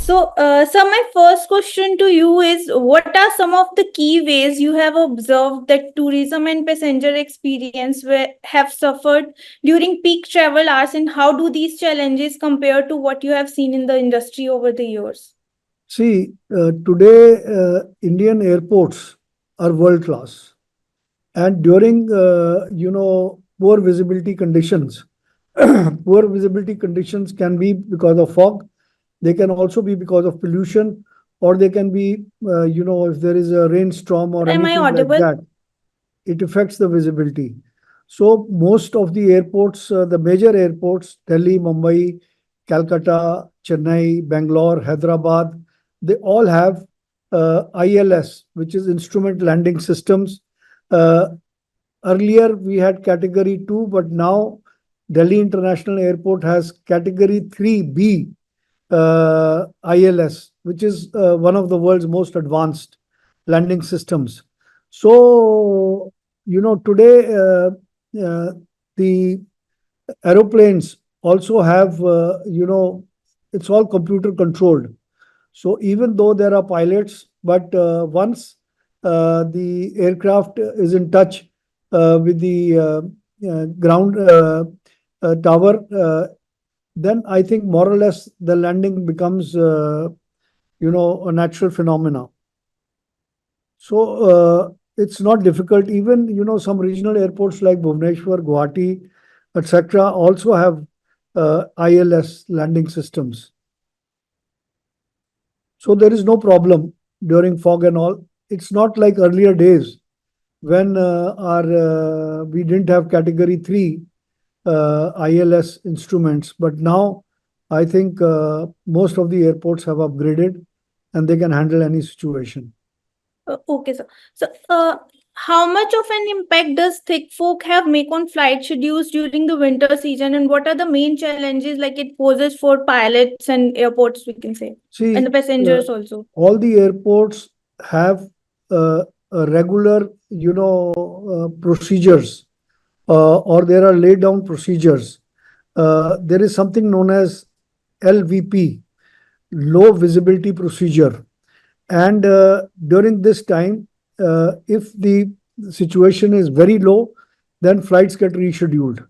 So my first question to you is, what are some of the key ways you have observed that tourism and passenger experience have suffered during peak travel hours, and how do these challenges compare to what you have seen in the industry over the years? See, today Indian airports are world class, and during poor visibility conditions, poor visibility conditions can be because of fog. They can also be because of pollution, or they can be if there is a rainstorm or Am I anything like audible? that, it affects the visibility. So most of the airports, the major airports, Delhi, Mumbai, Calcutta, Chennai, Bangalore, Hyderabad, they all have ILS, which is Instrument Landing Systems. Uh, Earlier we had category 2, but now Delhi International Airport has category 3B ILS, which is one of the world's most advanced landing systems. So, today the aeroplanes also have, it's all computer controlled. So even though there are pilots, but once the aircraft is in touch with the ground tower, then I think more or less the landing becomes, a natural phenomena. So it's not difficult. Even some regional airports like Bhubaneswar, Guwahati, etc., also have ILS landing systems. So there is no problem during fog and all. It's not like earlier days when our we didn't have category 3 ILS instruments, but now I think most of the airports have upgraded and they can handle any situation. Okay, sir. So, how much of an impact does thick fog have make on flight schedules during the winter season, and what are the main challenges like it poses for pilots and airports, we can say, and See, the passengers also? all the airports have a regular, procedures, or there are laid down procedures. There is something known as LVP, low visibility procedure. And during this time, if the situation is very low, then flights get rescheduled.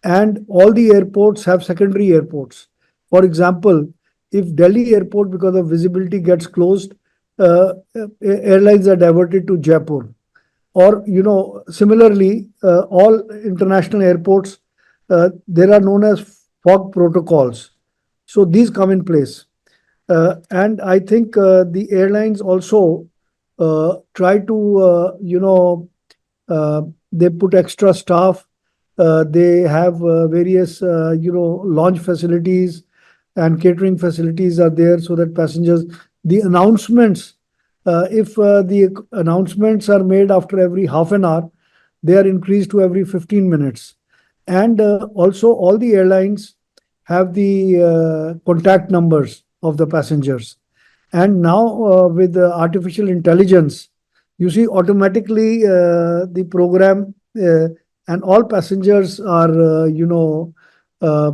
And all the airports have secondary airports. For example, if Delhi airport, because of visibility, gets closed, airlines are diverted to Jaipur. Or, similarly, all international airports, there are known as fog protocols. So these come in place. And I think the airlines also try to, they put extra staff. They have various, launch facilities and catering facilities are there so that passengers, the announcements, if the announcements are made after every half an hour, they are increased to every 15 minutes. And also, all the airlines have the contact numbers of the passengers. And now, with artificial intelligence, you see automatically the program and all passengers are, uh,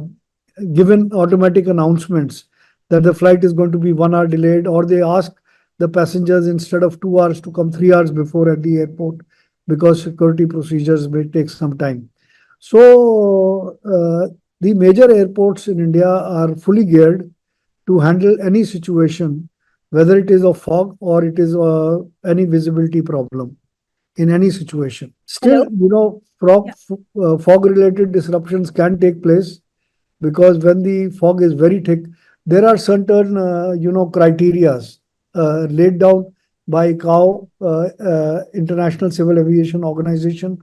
given automatic announcements that the flight is going to be 1 hour delayed, or they ask the passengers instead of 2 hours to come 3 hours before at the airport because security procedures may take some time. So the major airports in India are fully geared to handle any situation, whether it is of fog or it is any visibility problem in any situation. Still, Hello? Yeah. fog-related disruptions can take place because when the fog is very thick, there are certain criterias laid down by ICAO, International Civil Aviation Organization,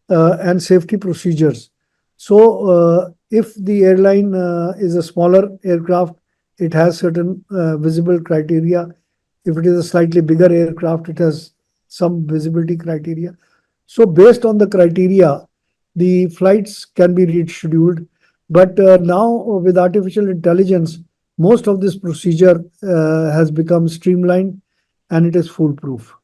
and safety procedures. So, if the airline is a smaller aircraft, it has certain visible criteria. If it is a slightly bigger aircraft, it has some visibility criteria. So, based on the criteria, the flights can be rescheduled. But now, with artificial intelligence, most of this procedure has become streamlined and it is foolproof.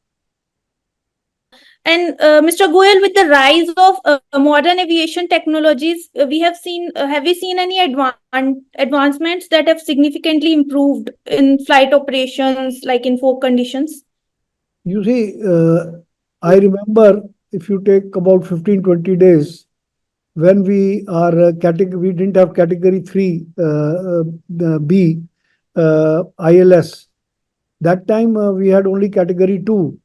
And Mr. Goyal, with the rise of modern aviation technologies, we have seen. Have we seen any advancements that have significantly improved in flight operations, like in fog conditions? You see, I remember if you take about 15, 20 days, when we didn't have category 3 B ILS. That time we had only category 2.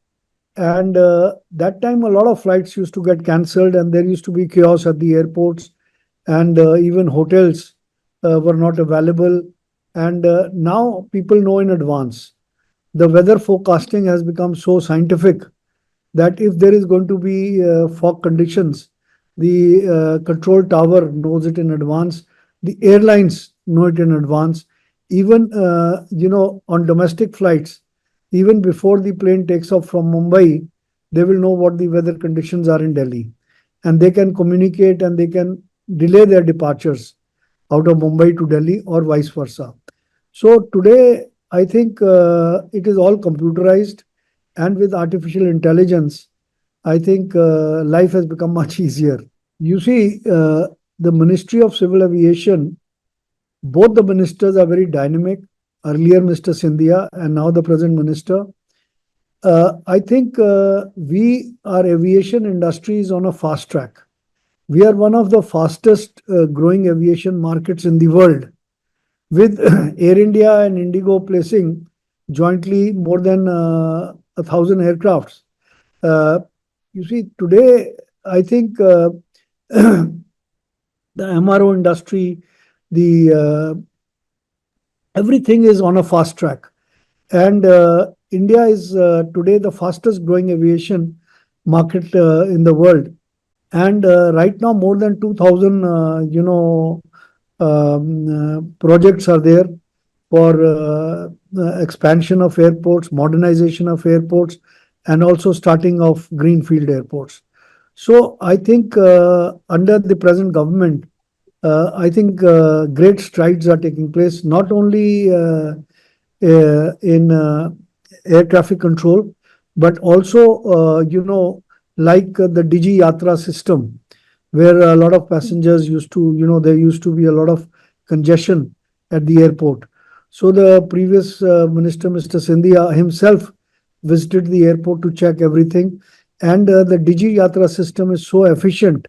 And that time a lot of flights used to get cancelled, and there used to be chaos at the airports, and even hotels were not available. And now people know in advance. The weather forecasting has become so scientific that if there is going to be fog conditions, the control tower knows it in advance. The airlines know it in advance. Even on domestic flights, even before the plane takes off from Mumbai, they will know what the weather conditions are in Delhi, and they can communicate and they can delay their departures out of Mumbai to Delhi or vice versa. So today, I think it is all computerized, and with artificial intelligence, I think life has become much easier. You see, the Ministry of Civil Aviation, both the ministers are very dynamic. Earlier, Mr. Sindhia, and now the present minister. I think our aviation industry is on a fast track. We are one of the fastest growing aviation markets in the world, with Air India and Indigo placing jointly more than 1,000 aircrafts. Uh, you see, today, I think the MRO industry, the everything is on a fast track. And India is today the fastest growing aviation market in the world. And right now, more than 2,000, projects are there for expansion of airports, modernization of airports, and also starting of greenfield airports. So I think under the present government, I think great strides are taking place, not only in air traffic control, but also, like the Digi Yatra system, where a lot of passengers used to, there used to be a lot of congestion at the airport. So the previous minister, Mr. Sindhia himself, visited the airport to check everything. And the Digi Yatra system is so efficient.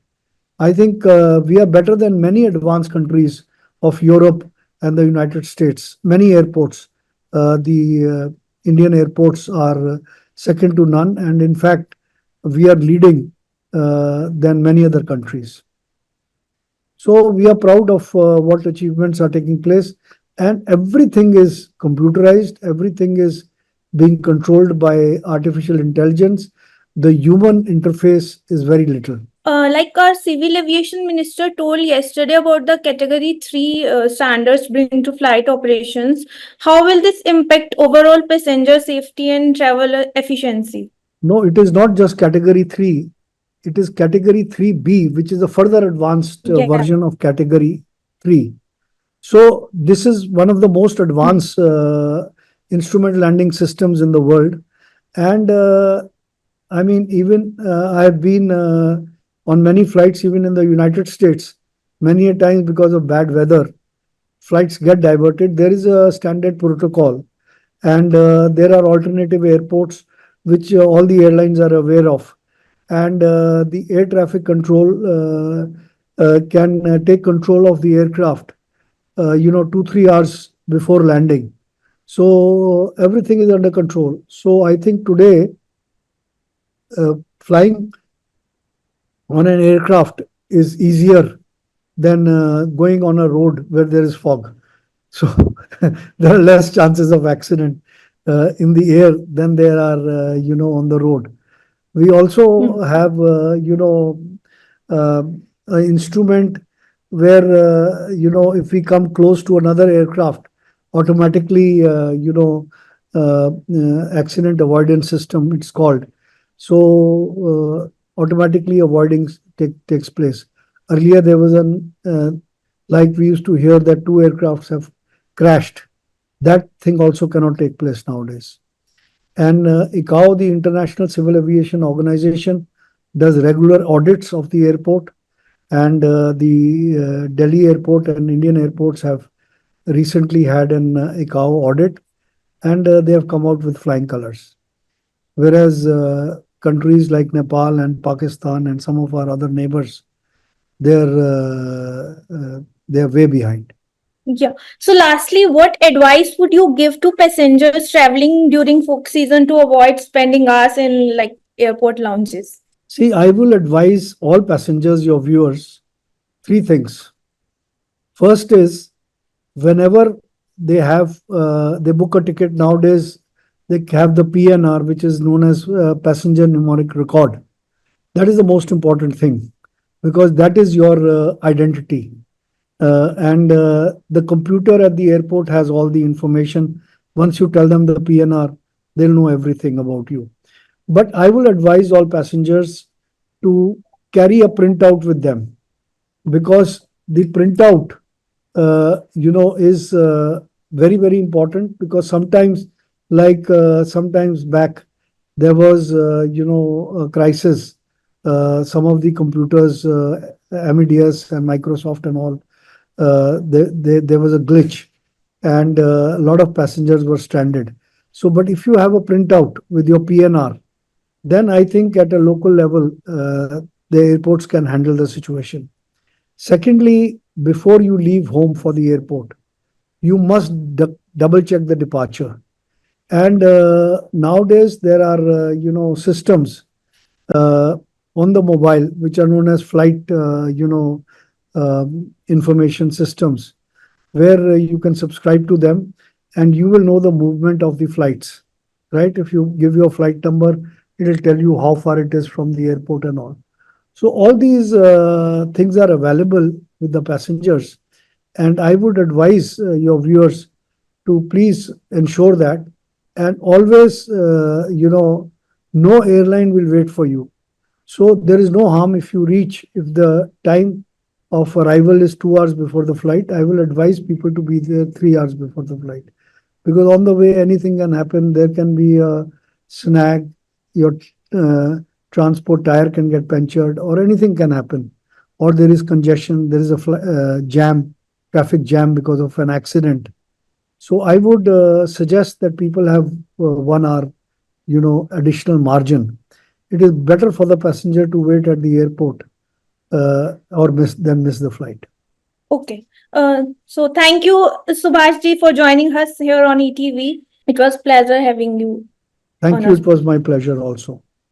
I think we are better than many advanced countries of Europe and the United States. Many airports, the Indian airports are second to none, and in fact, we are leading than many other countries. So we are proud of what achievements are taking place, and everything is computerized. Everything is being controlled by artificial intelligence. The human interface is very little. Like our civil aviation minister told yesterday about the category 3 standards bring to flight operations, how will this impact overall passenger safety and travel efficiency? No, it is not just category 3. It is category 3B, which is a further advanced Yeah. version of category 3. So this is one of the most advanced instrument landing systems in the world. And I mean, even I've been on many flights, even in the United States, many a times because of bad weather, flights get diverted. There is a standard protocol, and there are alternative airports which all the airlines are aware of. And the air traffic control can take control of the aircraft, 2, 3 hours before landing. So everything is under control. So I think today, flying on an aircraft is easier than going on a road where there is fog. So there are less chances of accident in the air than there are, on the road. We also have, uh, an instrument where, if we come close to another aircraft, automatically, accident avoidance system, it's called. So automatically avoiding takes place. Earlier, there was like we used to hear that 2 aircrafts have crashed. That thing also cannot take place nowadays. And ICAO, the International Civil Aviation Organization, does regular audits of the airport. And the Delhi airport and Indian airports have recently had an ICAO audit, and they have come out with flying colors. Whereas countries like Nepal and Pakistan and some of our other neighbors, they're way behind. Yeah. So, lastly, what advice would you give to passengers traveling during folk season to avoid spending hours in like airport lounges? See, I will advise all passengers, your viewers, three things. First is, whenever they book a ticket nowadays, they have the PNR, which is known as passenger numeric record. That is the most important thing, because that is your identity. And the computer at the airport has all the information. Once you tell them the PNR, they'll know everything about you. But I will advise all passengers to carry a printout with them, because the printout, is very, very important, because sometimes, like sometimes back, there was, a crisis. Some of the computers, MEDS and Microsoft and all, there was a glitch, and a lot of passengers were stranded. So, but if you have a printout with your PNR, then I think at a local level, the airports can handle the situation. Secondly, before you leave home for the airport, you must double check the departure. And nowadays there are systems uh, on the mobile which are known as flight information systems, where you can subscribe to them, and you will know the movement of the flights. Right? If you give your flight number, it will tell you how far it is from the airport and all. So all these things are available with the passengers, and I would advise your viewers to please ensure that, and always, no airline will wait for you. So there is no harm if you reach, if the time of arrival is 2 hours before the flight. I will advise people to be there 3 hours before the flight, because on the way anything can happen. There can be a snag, your uh, transport tire can get punctured, or anything can happen, or there is congestion, there is a jam, traffic jam because of an accident. So I would suggest that people have 1 hour, additional margin. It is better for the passenger to wait at the airport or miss the flight. Okay. So thank you, Subhash ji, for joining us here on ETV. It was pleasure having you Thank on you. our. It was my pleasure also.